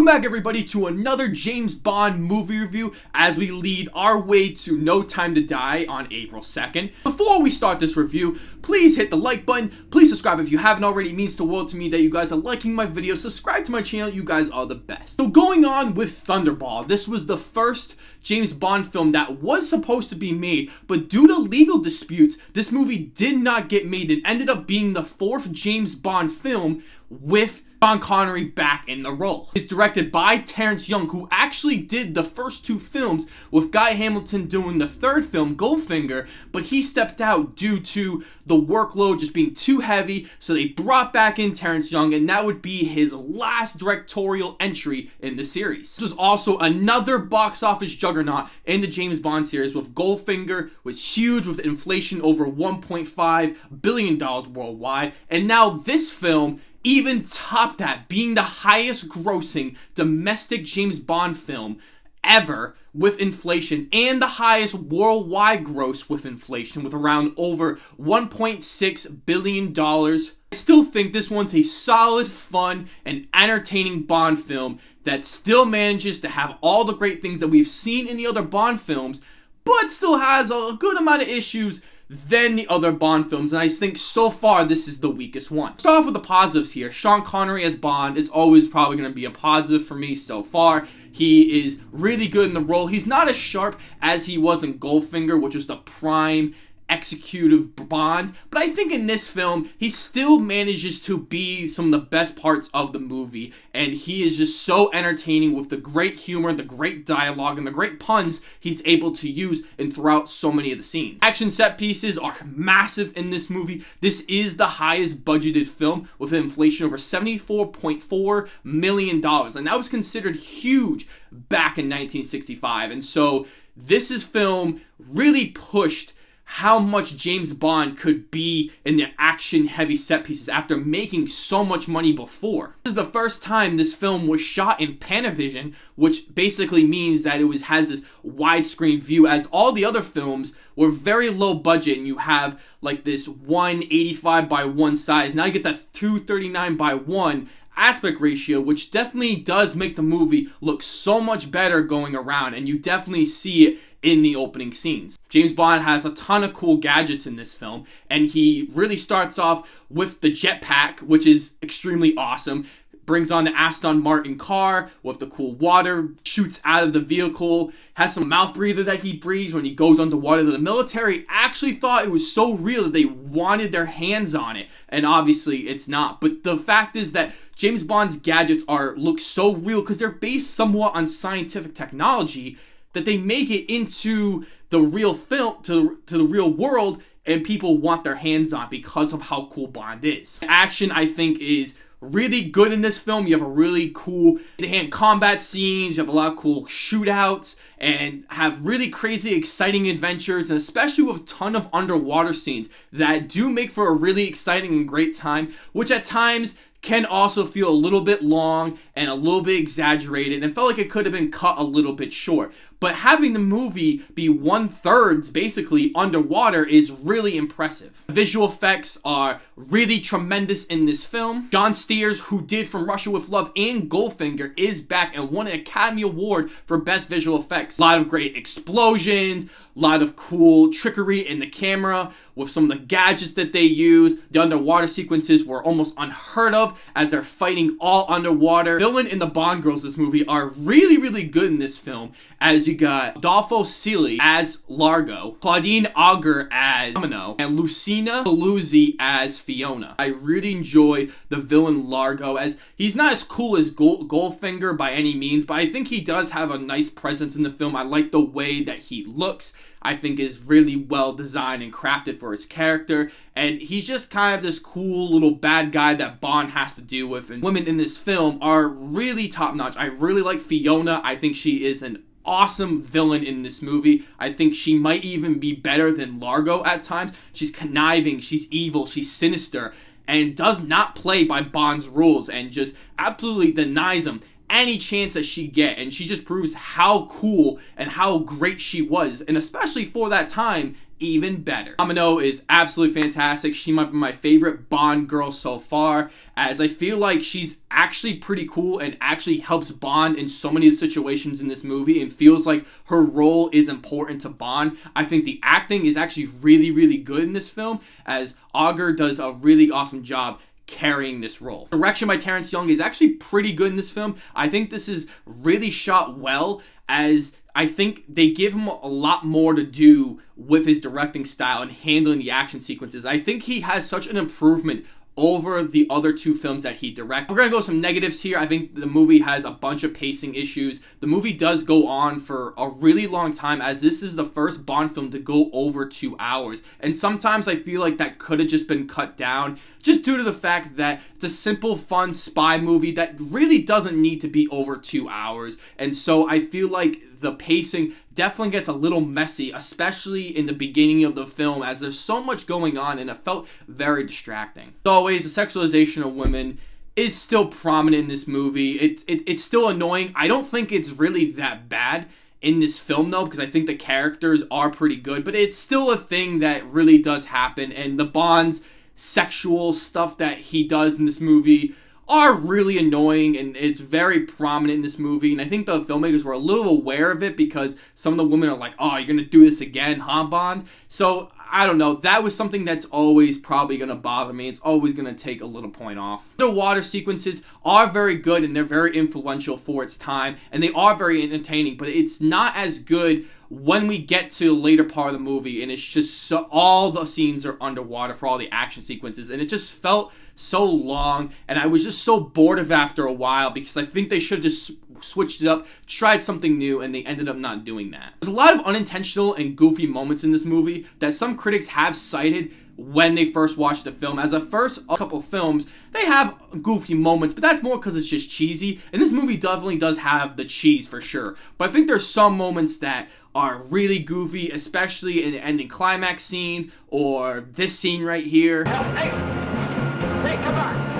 Welcome back everybody to another James Bond movie review as we lead our way to No Time to Die on April 2nd. Before we start this review, please hit the like button, please subscribe if you haven't already. It means the world to me that you guys are liking my videos. Subscribe to my channel, you guys are the best. So going on with Thunderball, this was the first James Bond film that was supposed to be made, but due to legal disputes, this movie did not get made and ended up being the fourth James Bond film with Sean Connery back in the role. It's directed by Terrence Young, who actually did the first two films, with Guy Hamilton doing the third film, Goldfinger, but he stepped out due to the workload just being too heavy, so they brought back in Terrence Young, and that would be his last directorial entry in the series. This was also another box office juggernaut in the James Bond series, with Goldfinger was huge with inflation over $1.5 billion worldwide, and now this film even topped that, being the highest grossing domestic James Bond film ever with inflation, and the highest worldwide gross with inflation, with around over $1.6 billion. I still think this one's a solid, fun, and entertaining Bond film that still manages to have all the great things that we've seen in the other Bond films, but still has a good amount of issues than the other Bond films, and I think so far this is the weakest one. Start off with the positives here. Sean Connery as Bond is always probably going to be a positive for me so far. He is really good in the role. He's not as sharp as he was in Goldfinger, which was the prime executive Bond, but I think in this film he still manages to be some of the best parts of the movie, and he is just so entertaining with the great humor, the great dialogue, and the great puns he's able to use and throughout so many of the scenes. Action set pieces are massive in this movie. This is the highest budgeted film with inflation over $74.4 million, and that was considered huge back in 1965, and so this film really pushed how much James Bond could be in the action-heavy set pieces after making so much money before. This is the first time this film was shot in Panavision, which basically means that it has this widescreen view, as all the other films were very low budget, and you have like this 185 by 1 size. Now you get that 239 by 1 aspect ratio, which definitely does make the movie look so much better going around, and you definitely see it in the opening scenes. James Bond has a ton of cool gadgets in this film, and he really starts off with the jetpack, which is extremely awesome. Brings on the Aston Martin car with the cool water, shoots out of the vehicle, has some mouth breather that he breathes when he goes underwater. The military actually thought it was so real that they wanted their hands on it, and obviously it's not. But the fact is that James Bond's gadgets look so real because they're based somewhat on scientific technology, that they make it into the real film, to the real world, and people want their hands on because of how cool Bond is. Action, I think, is really good in this film. You have a really cool hand combat scenes, you have a lot of cool shootouts, and have really crazy, exciting adventures, and especially with a ton of underwater scenes that do make for a really exciting and great time, which at times can also feel a little bit long and a little bit exaggerated, and felt like it could have been cut a little bit short. But having the movie be 1/3 basically underwater is really impressive. The visual effects are really tremendous in this film. John Steers, who did From Russia with Love and Goldfinger, is back and won an Academy Award for Best Visual Effects. A lot of great explosions, a lot of cool trickery in the camera with some of the gadgets that they use. The underwater sequences were almost unheard of as they're fighting all underwater. Villain and the Bond girls in this movie are really, really good in this film, as you got Adolfo Celi as Largo, Claudine Auger as Domino, and Lucina Paluzzi as Fiona. I really enjoy the villain Largo, as he's not as cool as Goldfinger by any means, but I think he does have a nice presence in the film. I like the way that he looks. I think is really well designed and crafted for his character, and he's just kind of this cool little bad guy that Bond has to deal with, and women in this film are really top notch. I really like Fiona. I think she is an awesome villain in this movie. I think she might even be better than Largo at times. She's conniving, she's evil, she's sinister, and does not play by Bond's rules, and just absolutely denies him any chance that she get, and she just proves how cool and how great she was, and especially for that time, even better. Domino is absolutely fantastic. She might be my favorite Bond girl so far, as I feel like she's actually pretty cool and actually helps Bond in so many of the situations in this movie, and feels like her role is important to Bond. I think the acting is actually really, really good in this film, as Auger does a really awesome job carrying this role. Direction by Terrence Young is actually pretty good in this film. I think this is really shot well, as I think they give him a lot more to do with his directing style and handling the action sequences. I think he has such an improvement over the other two films that he directed. We're gonna go some negatives here. I think the movie has a bunch of pacing issues. The movie does go on for a really long time, as this is the first Bond film to go over 2 hours. And sometimes I feel like that could have just been cut down, just due to the fact that it's a simple, fun spy movie that really doesn't need to be over 2 hours. And so I feel like the pacing definitely gets a little messy, especially in the beginning of the film, as there's so much going on and it felt very distracting. As always, the sexualization of women is still prominent in this movie. It's still annoying. I don't think it's really that bad in this film though, because I think the characters are pretty good, but it's still a thing that really does happen, and the Bond's sexual stuff that he does in this movie are really annoying, and it's very prominent in this movie, and I think the filmmakers were a little aware of it, because some of the women are like, oh, you're gonna do this again, huh, Bond? So I don't know, that was something that's always probably gonna bother me. It's always gonna take a little point off. The water sequences are very good, and they're very influential for its time, and they are very entertaining, but it's not as good when we get to the later part of the movie, and it's just so, all the scenes are underwater for all the action sequences, and it just felt so long, and I was just so bored of after a while, because I think they should have just switched it up, tried something new, and they ended up not doing that. There's a lot of unintentional and goofy moments in this movie that some critics have cited when they first watched the film. As the first couple films, they have goofy moments, but that's more because it's just cheesy, and this movie definitely does have the cheese for sure. But I think there's some moments that are really goofy, especially in the ending climax scene, or this scene right here. Hey, come on!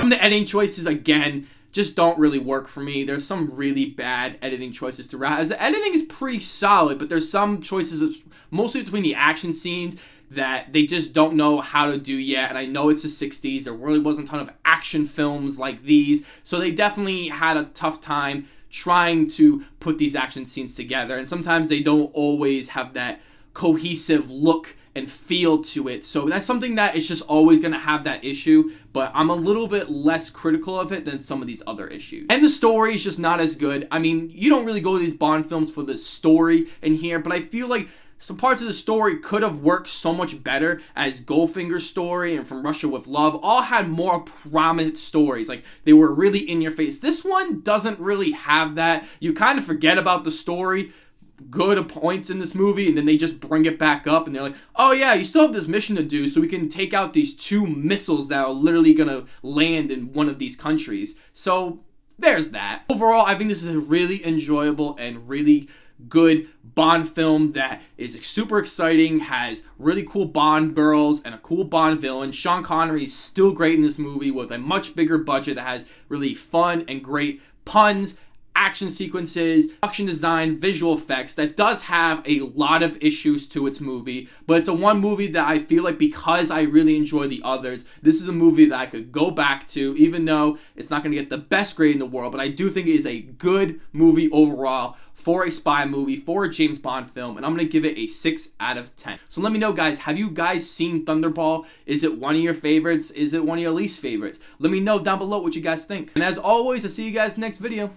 The editing choices, again, just don't really work for me. There's some really bad editing choices throughout, as the editing is pretty solid, but there's some choices, mostly between the action scenes, that they just don't know how to do yet. And I know it's the 60s, there really wasn't a ton of action films like these, so they definitely had a tough time trying to put these action scenes together, and sometimes they don't always have that cohesive look and feel to it. So that's something that is just always going to have that issue, but I'm a little bit less critical of it than some of these other issues. And the story is just not as good. I mean, you don't really go to these Bond films for the story in here, but I feel like some parts of the story could have worked so much better, as Goldfinger's story and From Russia with Love all had more prominent stories. Like, they were really in your face. This one doesn't really have that. You kind of forget about the story good points in this movie, and then they just bring it back up, and they're like, oh yeah, you still have this mission to do, so we can take out these 2 missiles that are literally gonna land in one of these countries. So there's that. Overall, I think this is a really enjoyable and really good Bond film that is super exciting, has really cool Bond girls and a cool Bond villain. Sean Connery is still great in this movie with a much bigger budget that has really fun and great puns, action sequences, production design, visual effects that does have a lot of issues to its movie, but it's a one movie that I feel like, because I really enjoy the others, this is a movie that I could go back to, even though it's not going to get the best grade in the world, but I do think it is a good movie overall for a spy movie, for a James Bond film, and I'm going to give it a 6 out of 10. So let me know, guys, have you guys seen Thunderball? Is it one of your favorites? Is it one of your least favorites? Let me know down below what you guys think. And as always, I'll see you guys next video.